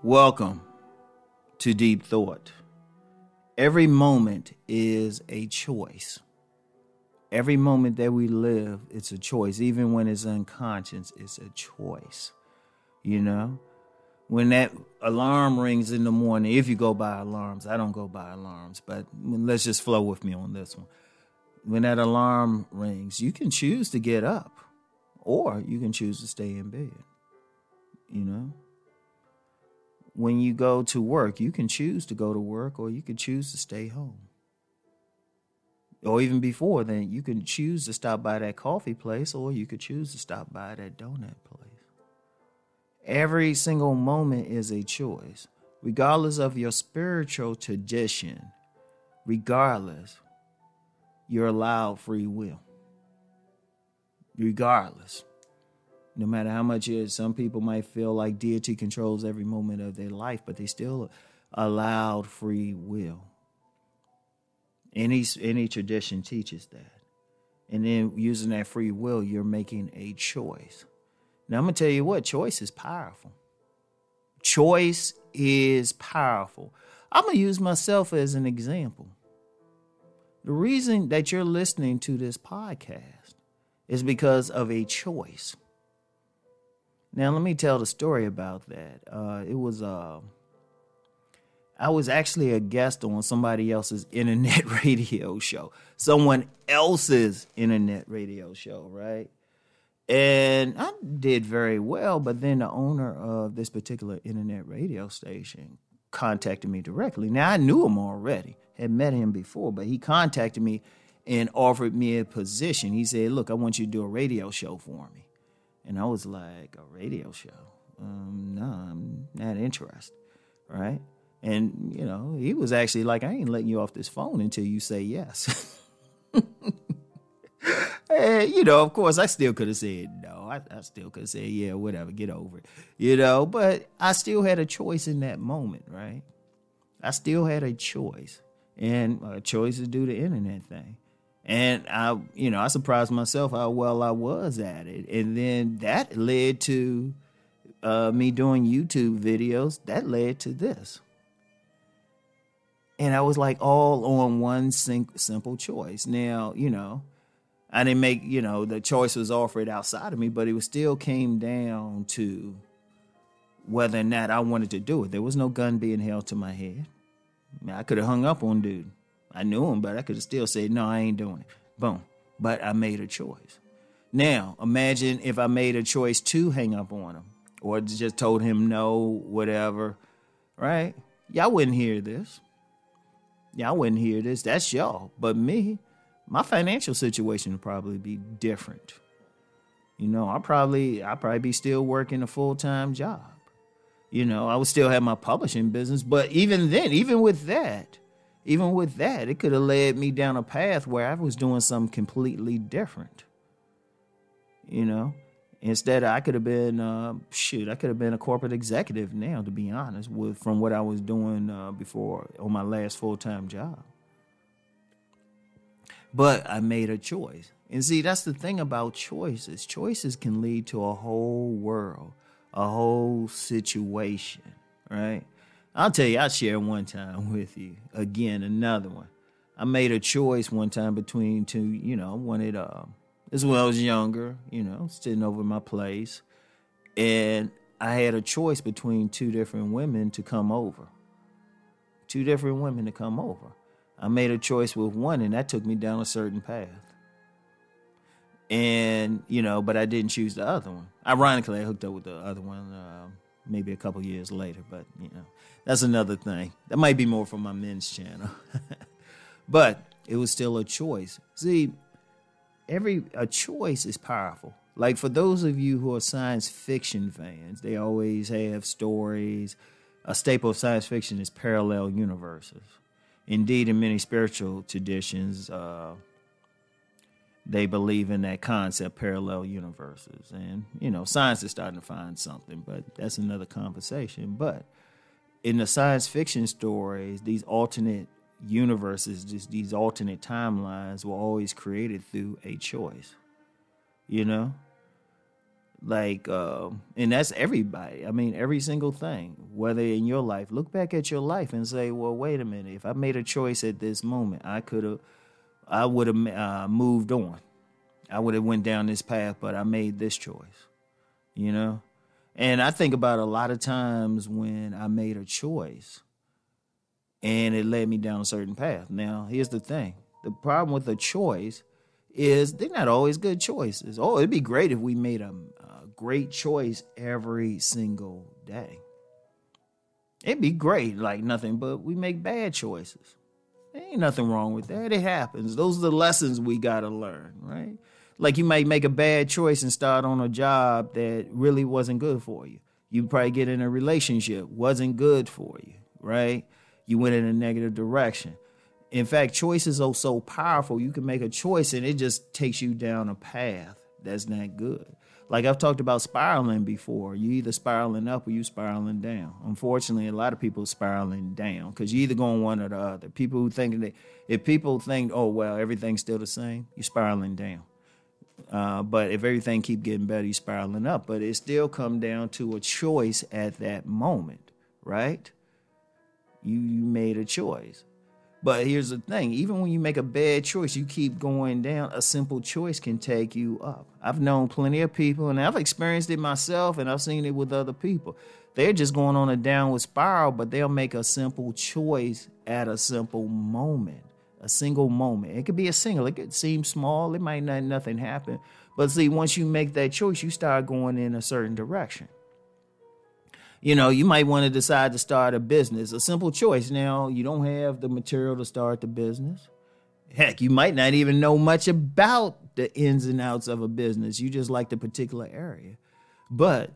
Welcome to Deep Thought. Every moment is a choice. Every moment that we live, it's a choice. Even when it's unconscious, it's a choice. You know? When that alarm rings in the morning, if you go by alarms, I don't go by alarms, but let's just flow with me on this one. When that alarm rings, you can choose to get up or you can choose to stay in bed. You know? When you go to work, you can choose to go to work or you can choose to stay home. Or even before then, you can choose to stop by that coffee place or you could choose to stop by that donut place. Every single moment is a choice, regardless of your spiritual tradition, regardless, you're allowed free will. Regardless. No matter how much it is, some people might feel like deity controls every moment of their life, but they still allowed free will. Any tradition teaches that. And then using that free will, you're making a choice. Now, I'm going to tell you what, choice is powerful. Choice is powerful. I'm going to use myself as an example. The reason that you're listening to this podcast is because of a choice. Now, let me tell the story about that. I was actually a guest on somebody else's internet radio show. Someone else's internet radio show, right? And I did very well, but then the owner of this particular internet radio station contacted me directly. Now, I knew him already, had met him before, but he contacted me and offered me a position. He said, look, I want you to do a radio show for me. And I was like, a radio show? No, I'm not interested, right? And, you know, he was actually like, I ain't letting you off this phone until you say yes. And, you know, of course, I still could have said no. I still could have said, yeah, whatever, get over it, you know. But I still had a choice in that moment, right? I still had a choice. And a choice to do the internet thing. And I surprised myself how well I was at it. And then that led to me doing YouTube videos. That led to this. And I was like all on one simple choice. Now, you know, I didn't make, you know, the choice was offered outside of me, but it still came down to whether or not I wanted to do it. There was no gun being held to my head. I mean, I could have hung up on dude. I knew him, but I could have still said, no, I ain't doing it. Boom. But I made a choice. Now, imagine if I made a choice to hang up on him or just told him no, whatever, right? Y'all wouldn't hear this. Y'all wouldn't hear this. That's y'all. But me, my financial situation would probably be different. You know, I'd probably be still working a full-time job. You know, I would still have my publishing business. But even then, even with that, it could have led me down a path where I was doing something completely different. You know, instead I could have been, a corporate executive now, to be honest, from what I was doing before on my last full-time job. But I made a choice. And see, that's the thing about choices. Choices can lead to a whole world, a whole situation, right? I'll tell you, I'll share one time with you. Again, another one. I made a choice one time between two, you know, this is when I was younger, you know, sitting over my place. And I had a choice between two different women to come over. I made a choice with one, and that took me down a certain path. And, you know, but I didn't choose the other one. Ironically, I hooked up with the other one maybe a couple years later, but, you know, that's another thing. That might be more for my men's channel. But it was still a choice. See, a choice is powerful. Like for those of you who are science fiction fans, they always have stories. A staple of science fiction is parallel universes. Indeed, in many spiritual traditions, they believe in that concept, parallel universes. And, you know, science is starting to find something, but that's another conversation. But in the science fiction stories, these alternate universes, just these alternate timelines were always created through a choice, you know? Like, and that's everybody. I mean, every single thing. whether in your life, look back at your life and say, well, wait a minute. If I made a choice at this moment, I would have moved on. I would have went down this path, but I made this choice, you know? And I think about a lot of times when I made a choice and it led me down a certain path. Now, here's the thing. The problem with a choice is they're not always good choices. Oh, it'd be great if we made a great choice every single day. It'd be great, like nothing, but we make bad choices. There ain't nothing wrong with that. It happens. Those are the lessons we got to learn, right? Like you might make a bad choice and start on a job that really wasn't good for you. You probably get in a relationship, wasn't good for you, right? You went in a negative direction. In fact, choices are so powerful. You can make a choice and it just takes you down a path that's not good. Like I've talked about spiraling before. You either spiraling up or you spiraling down. Unfortunately, a lot of people are spiraling down because you either going one or the other. People who think that if people think, oh, well, everything's still the same, you're spiraling down. But if everything keep getting better, you're spiraling up. But it still come down to a choice at that moment, right? You made a choice. But here's the thing. Even when you make a bad choice, you keep going down. A simple choice can take you up. I've known plenty of people, and I've experienced it myself, and I've seen it with other people. They're just going on a downward spiral, but they'll make a simple choice at a simple moment, a single moment. It could be a single. It could seem small. It might not nothing happen. But see, once you make that choice, you start going in a certain direction. You know, you might want to decide to start a business, a simple choice. Now, you don't have the material to start the business. Heck, you might not even know much about the ins and outs of a business. You just like the particular area. But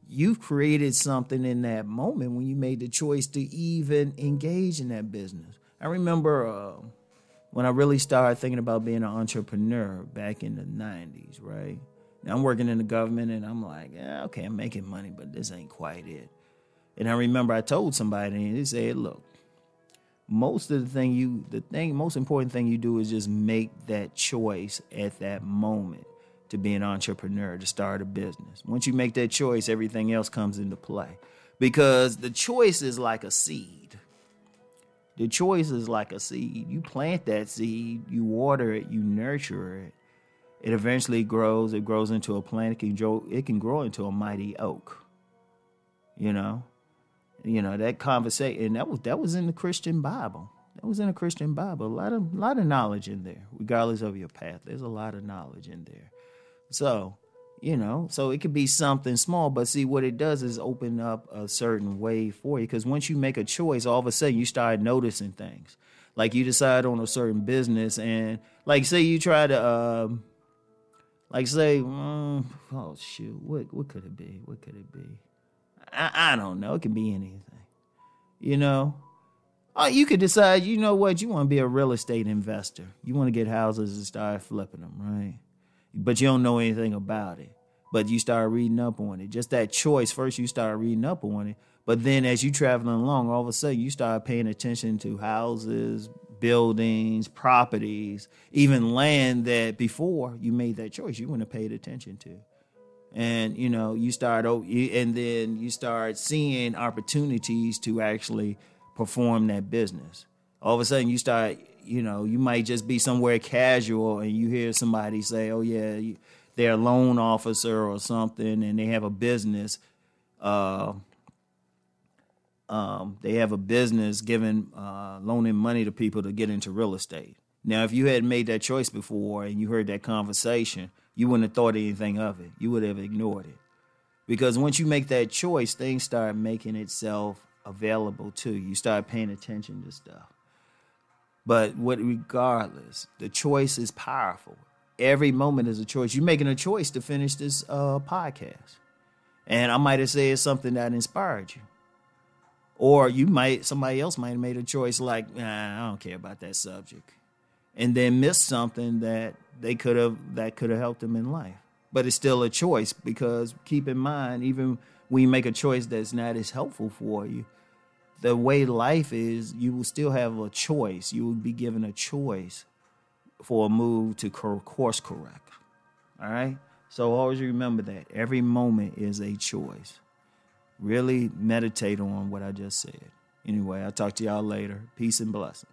you've created something in that moment when you made the choice to even engage in that business. I remember when I really started thinking about being an entrepreneur back in the 90s, right? Now I'm working in the government and I'm like, yeah, okay, I'm making money, but this ain't quite it. And I remember I told somebody and they said, look, most important thing you do is just make that choice at that moment to be an entrepreneur, to start a business. Once you make that choice, everything else comes into play because the choice is like a seed. The choice is like a seed. You plant that seed, you water it, you nurture it. It eventually grows. It grows into a plant. It can grow into a mighty oak. You know that conversation. And that was in the Christian Bible. That was in the Christian Bible. A lot of knowledge in there, regardless of your path. There's a lot of knowledge in there. So, so it could be something small, but see what it does is open up a certain way for you. Because once you make a choice, all of a sudden you start noticing things. Like you decide on a certain business, and like say you try to. Like say, oh shoot, what could it be? What could it be? I don't know. It can be anything. Oh, you could decide, you know what? You want to be a real estate investor. You want to get houses and start flipping them, right? But you don't know anything about it. But you start reading up on it. Just that choice. First, you start reading up on it. But then as you traveling along, all of a sudden, you start paying attention to houses, buildings, properties, even land that before you made that choice, you wouldn't have paid attention to. And, you start seeing opportunities to actually perform that business. All of a sudden you start, you might just be somewhere casual and you hear somebody say, oh yeah, they're a loan officer or something and they have a business. They have a business loaning money to people to get into real estate. Now, if you hadn't made that choice before and you heard that conversation, you wouldn't have thought anything of it. You would have ignored it. Because once you make that choice, things start making itself available to you. You start paying attention to stuff. But regardless, the choice is powerful. Every moment is a choice. You're making a choice to finish this podcast. And I might have said something that inspired you. Or somebody else might have made a choice like, I don't care about that subject. And then missed something that could have helped them in life. But it's still a choice because keep in mind, even when you make a choice that's not as helpful for you, the way life is, you will still have a choice. You will be given a choice for a move to course correct. All right? So always remember that. Every moment is a choice. really meditate on what I just said. Anyway, I'll talk to y'all later. Peace and blessings.